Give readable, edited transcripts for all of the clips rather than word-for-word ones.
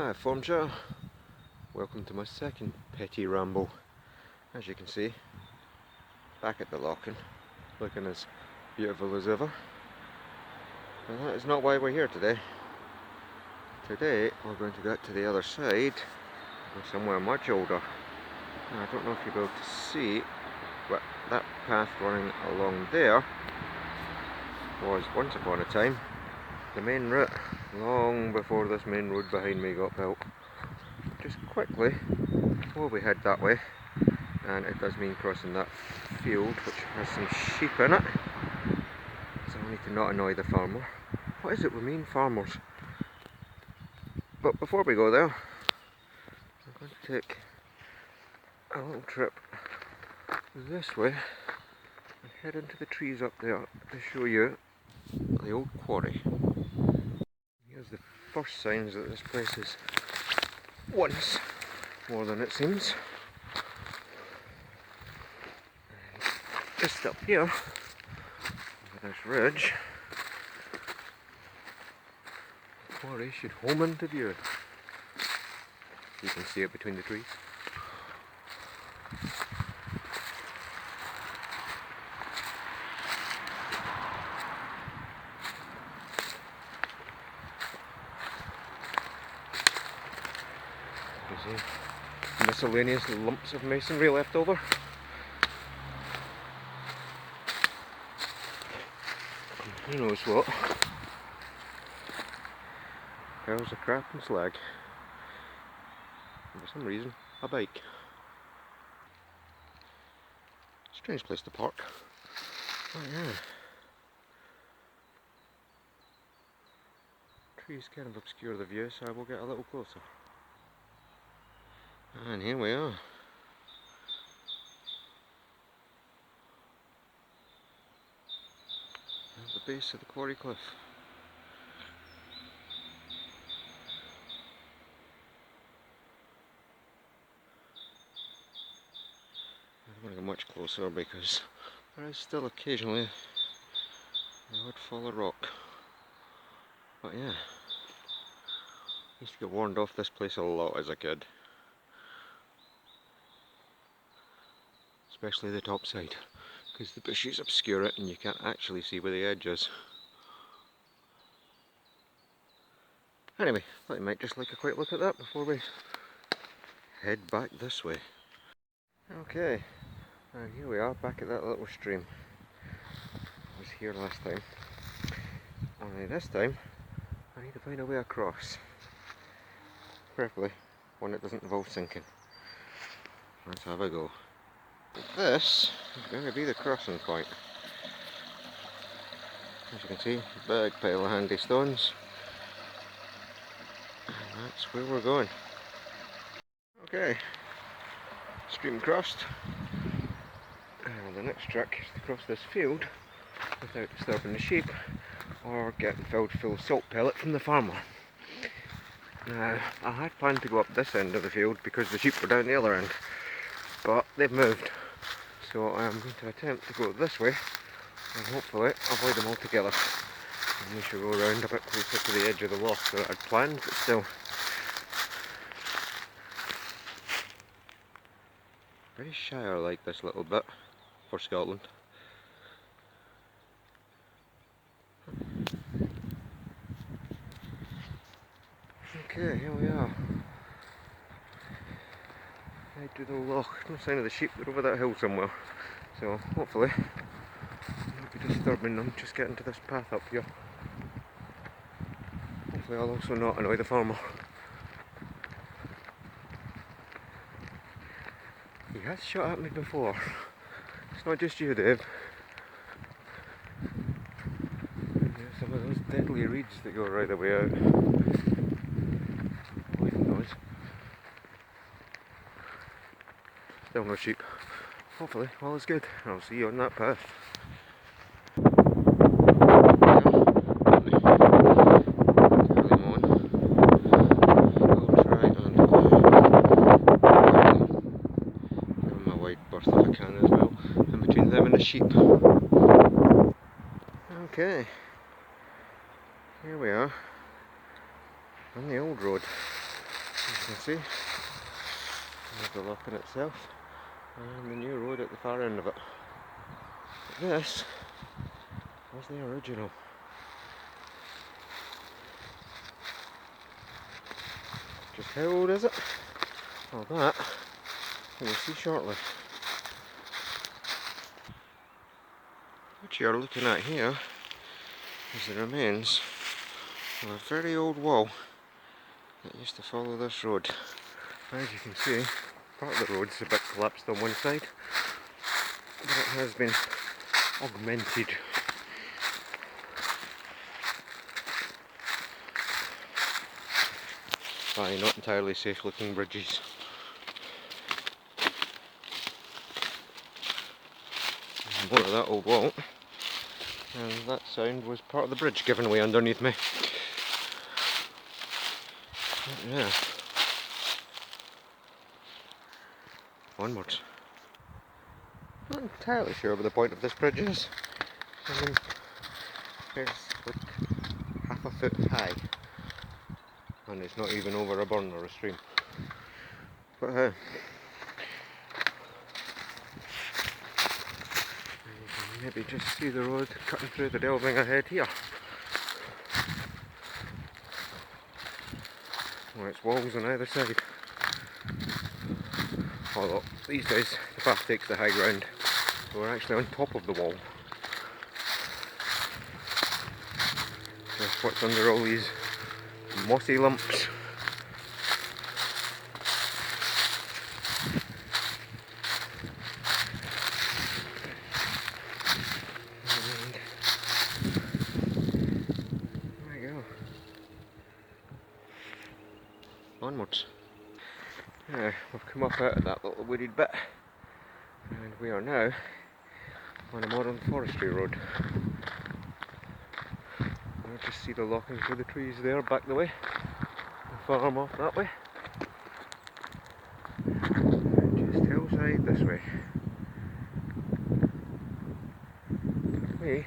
Hi Formshire, welcome to my second petty ramble. As you can see, back at the loching, looking as beautiful as ever. But that is not why we're here today. Today we're going to get to the other side, somewhere much older. Now, I don't know if you'll be able to see, but that path running along there was once upon a time the main route, long before this main road behind me got built. Just quickly, before we head that way, and it does mean crossing that field which has some sheep in it, so I need to not annoy the farmer. What is it with mean farmers? But before we go there, I'm going to take a little trip this way and head into the trees up there to show you the old quarry. Here's the first signs that this place is once more than it seems. And just up here, over this ridge, the quarry should home into view. You can see it between the trees. You see miscellaneous lumps of masonry left over. And who knows what? Piles of crap and slag. And for some reason, a bike. Strange place to park. Oh yeah. Trees kind of obscure the view, so I will get a little closer. And here we are. At the base of the quarry cliff. I'm going to go much closer because there is still occasionally I would fall a rock. But yeah, I used to get warned off this place a lot as a kid. Especially the top side, because the bushes obscure it and you can't actually see where the edge is. Anyway, I thought you might just like a quick look at that before we head back this way. Okay, and here we are back at that little stream. I was here last time. Only this time, I need to find a way across. Preferably one that doesn't involve sinking. Let's have a go. This is going to be the crossing point. As you can see, big pile of handy stones. And that's where we're going. Okay, stream crossed. And the next trick is to cross this field without disturbing the sheep or getting filled full of salt pellet from the farmer. Now, I had planned to go up this end of the field because the sheep were down the other end, but they've moved. So I am going to attempt to go this way and hopefully avoid them altogether. And we shall go around a bit closer to the edge of the loch that I'd planned, but still. Very shire like this little bit for Scotland. Okay, here we are. Head to the loch. No sign of the sheep, they're over that hill somewhere. So hopefully not be disturbing them just getting to this path up here. Hopefully I'll also not annoy the farmer. He has shot at me before. It's not just you, Dave. There's some of those deadly reeds that go right the way out. Avoiding those. Still no sheep. Hopefully all is good. I'll see you on that path. Sheep. Okay, here we are on the old road. As you can see, there's the lock in itself and the new road at the far end of it. But this was the original. Just how old is it? Well, that we'll see shortly. What you're looking at here is the remains of a very old wall that used to follow this road. As you can see, part of the road's a bit collapsed on one side, but it has been augmented. By not entirely safe looking bridges. More of that old wall, and that sound was part of the bridge given away underneath me. But yeah, onwards. Not entirely sure what the point of this bridge is. I mean, it's like half a foot high, and it's not even over a burn or a stream. But you can maybe just see the road cutting through the delving ahead here. Well, it's walls on either side. Although these days the path takes the high ground, so we're actually on top of the wall. Just what's under all these mossy lumps. There we go. Onwards. Now, we've come up out of that little wooded bit, and we are now on a modern forestry road. You'll just see the locking through the trees there, back the way, the farm off that way, and just hillside this way. We are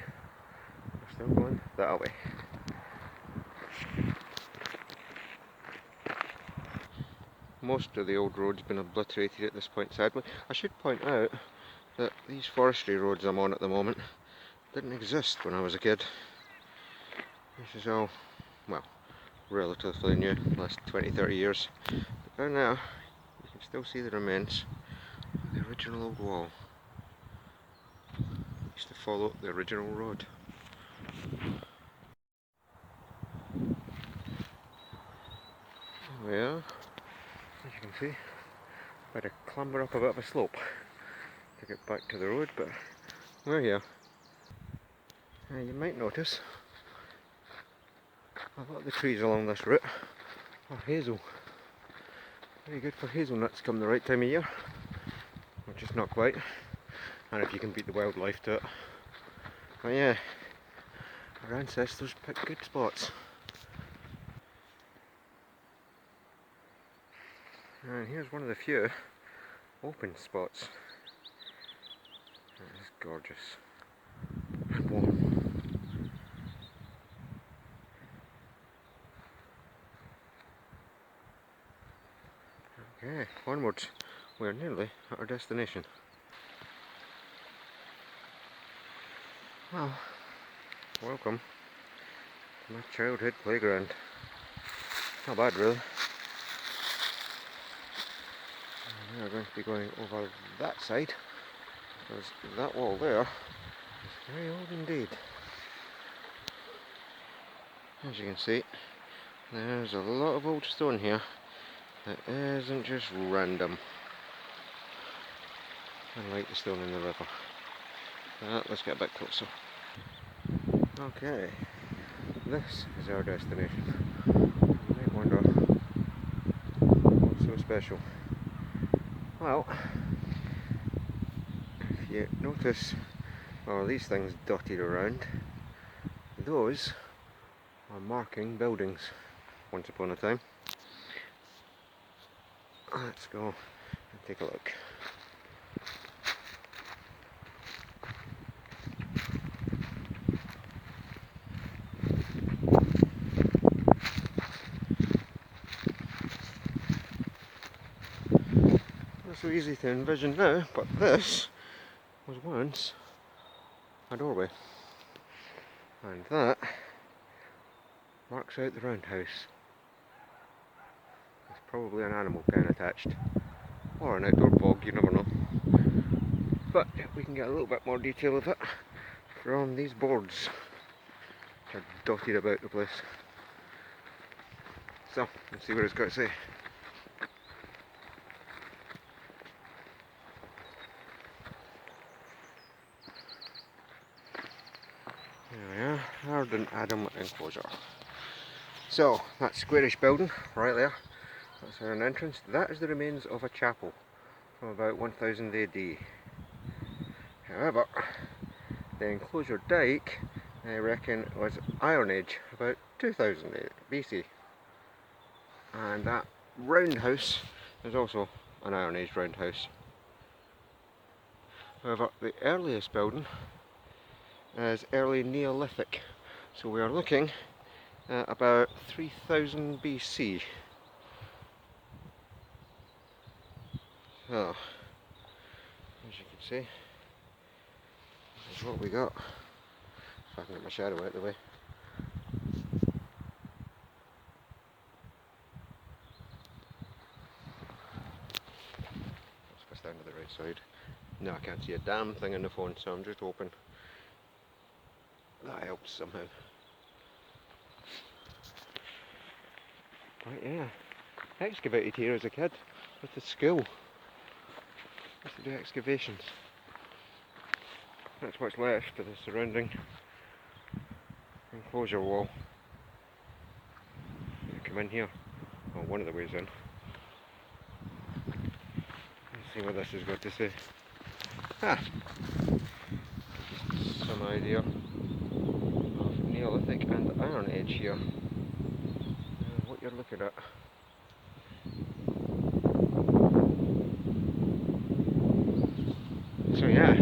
still going that way. Most of the old road's been obliterated at this point, sadly. I should point out that these forestry roads I'm on at the moment didn't exist when I was a kid. This is all, well, relatively new, last 20-30 years. But now you can still see the remains of the original old wall. Used to follow the original road. There we are. As you can see, I had to clamber up a bit of a slope to get back to the road, but we're here. You might notice a lot of the trees along this route are hazel. Very good for hazelnuts come the right time of year, which is not quite, and if you can beat the wildlife to it. But yeah, our ancestors picked good spots. And here's one of the few open spots. It's gorgeous and warm. Okay, onwards. We're nearly at our destination. Well, welcome to my childhood playground. Not bad, really. And we are going to be going over that side, because that wall there is very old indeed. As you can see, there's a lot of old stone here that isn't just random, unlike the stone in the river. Let's get a bit closer. Okay, this is our destination. You might wonder, what's so special? Well, if you notice all these things dotted around, those are marking buildings once upon a time. Let's go and take a look. so easy to envision now, but this was once a doorway. And that marks out the roundhouse. There's probably an animal pen attached, or an outdoor bog, you never know. But we can get a little bit more detail of it from these boards which are dotted about the place. So, let's see what it's got to say. There we are, Hardin Adam enclosure. So, that squarish building right there, that's an entrance. That is the remains of a chapel from about 1000 AD. However, the enclosure dyke, I reckon, was Iron Age, about 2000 BC. And that roundhouse is also an Iron Age roundhouse. However, the earliest building is early Neolithic, so we are looking at about 3000 BC. So, as you can see, that's what we got. If I can get my shadow out of the way. Let's go down to the right side. No, I can't see a damn thing in the phone, so I'm just hoping that helps somehow. But yeah, excavated here as a kid with the school. Used to do excavations. That's what's left of the surrounding enclosure wall. You come in here, well, one of the ways in. Let's see what this has got to say. Ah! Some idea of Neolithic and Iron Age here. What you're looking at. So yeah,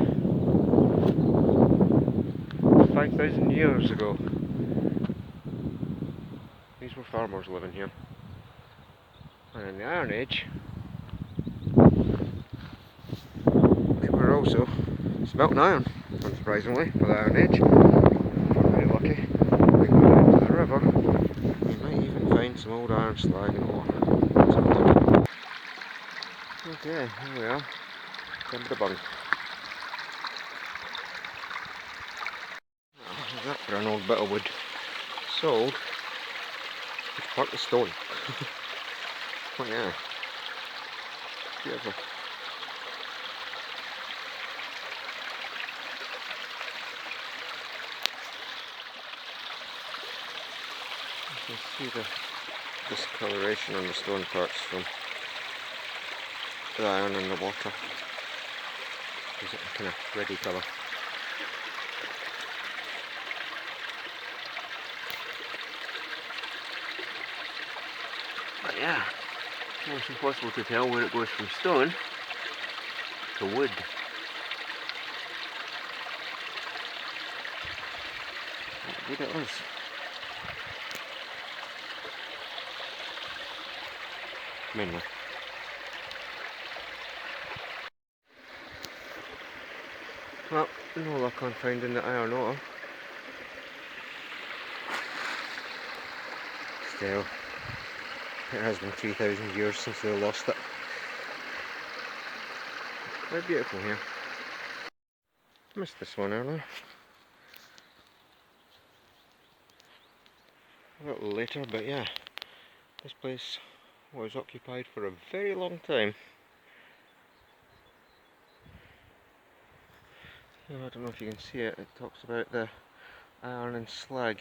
5,000 years ago, these were farmers living here. And in the Iron Age, they were also smelting iron, unsurprisingly, for the Iron Age. If we're very lucky, we go down to the river, you might even find some old iron slag and ore. Okay, here we are, in the bung. How's that for an old bit of wood? Sold. It's part of stone. Oh yeah. Beautiful. You can see the discoloration on the stone parts from the iron in the water. Gives it a kind of reddy colour. But yeah, it's impossible to tell where it goes from stone to wood. What wood it is. Mainly. Well, no luck on finding the iron ore. Still, it has been 3,000 years since they lost it. Very beautiful here. Missed this one earlier. A little later, but yeah, this place was occupied for a very long time. I don't know if you can see it, it talks about the iron and slag.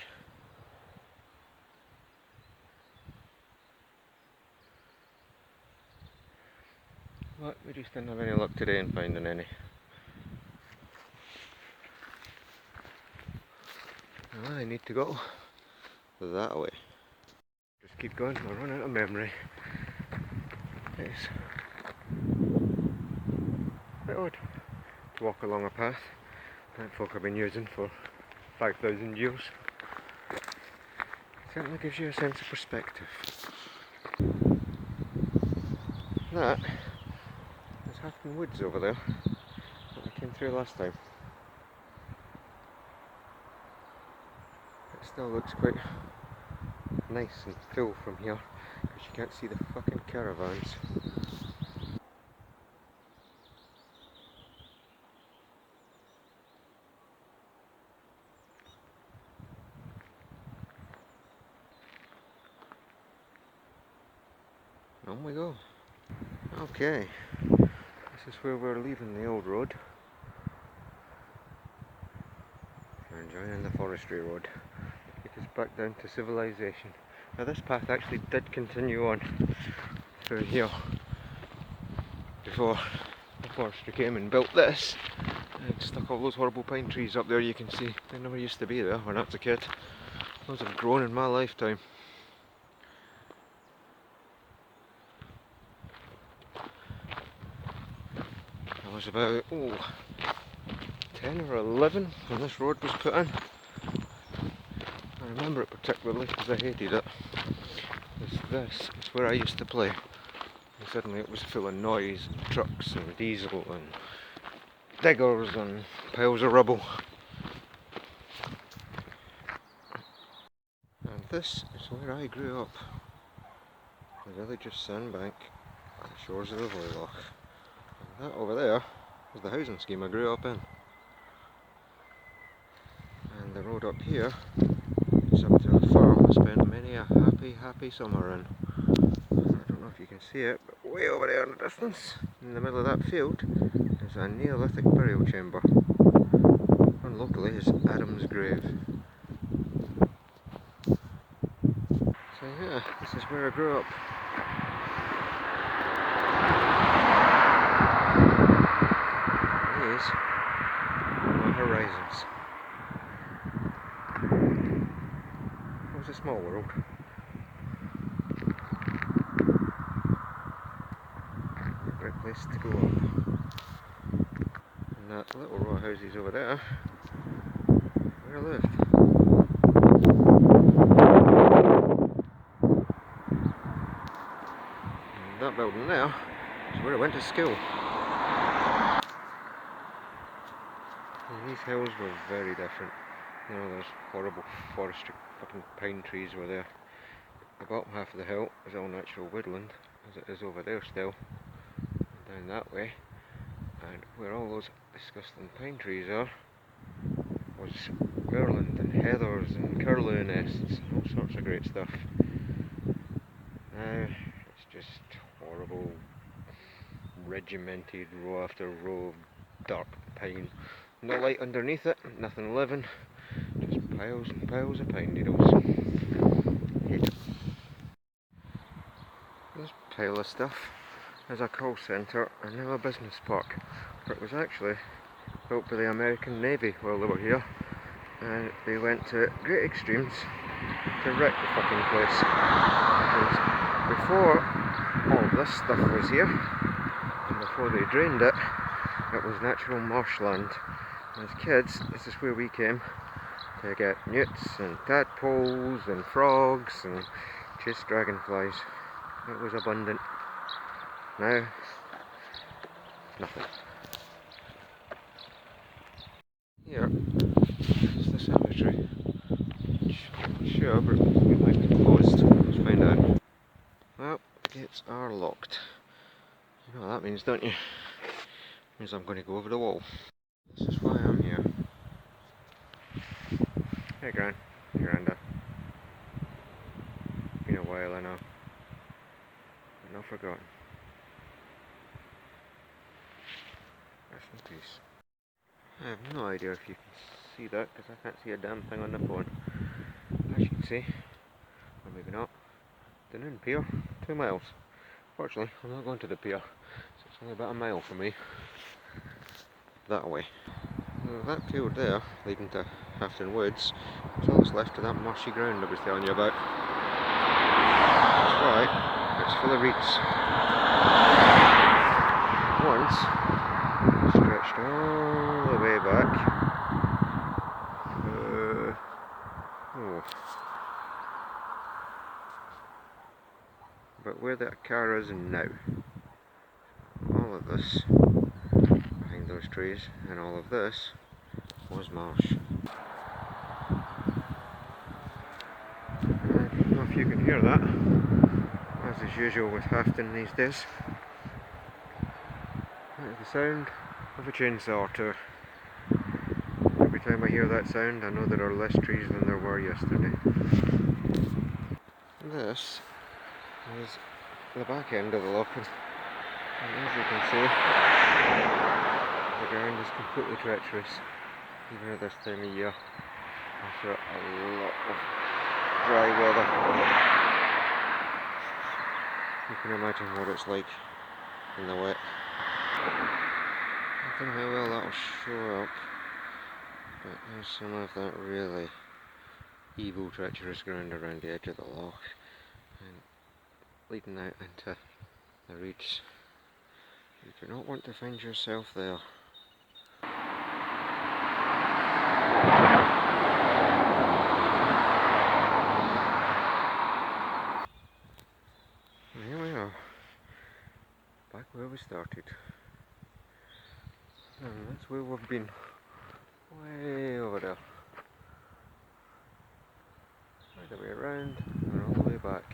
But we just didn't have any luck today in finding any. Well, I need to go that way. Just keep going, I'll run out of memory. It's a bit odd to walk along a path that folk have been using for 5,000 years. Certainly gives you a sense of perspective. That is fucking woods over there that I came through last time. It still looks quite nice and full from here because you can't see the fucking caravans. On we go. Okay, this is where we're leaving the old road and joining the forestry road. Take us back down to civilization. Now this path actually did continue on through here before the forestry came and built this and stuck all those horrible pine trees up there. You can see they never used to be there when I was a kid. Those have grown in my lifetime. I was about 10 or 11 when this road was put in. I remember it particularly because I hated it. This is where I used to play. And suddenly it was full of noise and trucks and diesel and diggers and piles of rubble. And this is where I grew up. The village of Sandbank, at the shores of the Voyloch. And that over there was the housing scheme I grew up in. And the road up here is up to a farm I spent many a happy summer in. I don't know if you can see it, but way over there in the distance, in the middle of that field, is a Neolithic burial chamber. Known locally as Adam's Grave. So yeah, this is where I grew up. These are my horizons. It was a small world. A great place to grow up. And that little row of houses over there, where I lived. And that building there is where I went to school. And these hills were very different. You know, those horrible forestry fucking pine trees were there. The bottom half of the hill is all natural woodland, as it is over there still, down that way. And where all those disgusting pine trees are was garland and heathers and curlew nests and all sorts of great stuff. Now it's just horrible, regimented row after row of dark pine. No light underneath it, nothing living, just piles and piles of pine needles. Hate it. This pile of stuff is a call centre and now a business park. But it was actually built by the American Navy while they were here, and they went to great extremes to wreck the fucking place. Because before all this stuff was here, and before they drained it, it was natural marshland. As kids, this is where we came to get newts and tadpoles and frogs and chase dragonflies. It was abundant. Now, nothing. Here is the cemetery. I'm not sure, but it might be closed. Let's find out. Well, gates are locked. You know what that means, don't you? It means I'm going to go over the wall. This is why I'm here. Hey Gran, Granda. Been a while I know, but not forgotten. Rest in peace. I have no idea if you can see that because I can't see a damn thing on the phone. As you can see, or maybe not, the Noon Pier, 2 miles. Fortunately, I'm not going to the pier, so it's only about a mile from me. That way. Now, that field there, leading to Hafton Woods, is all that's left of that marshy ground I was telling you about. That's right, it's full of reeds. Once, stretched all the way back. But where that car is now, all of this was trees, and all of this was marsh. I don't know if you can hear that, as is usual with Hafton these days. That is the sound of a chainsaw too. Every time I hear that sound, I know there are less trees than there were yesterday. This is the back end of the loching, and as you can see, the ground is completely treacherous, even at this time of year, after a lot of dry weather. You can imagine what it's like in the wet. I don't know how well that'll show up, but there's some of that really evil, treacherous ground around the edge of the loch, and leading out into the reeds. You do not want to find yourself there. And here we are, back where we started. And that's where we've been, way over there. Right the way around and all the way back.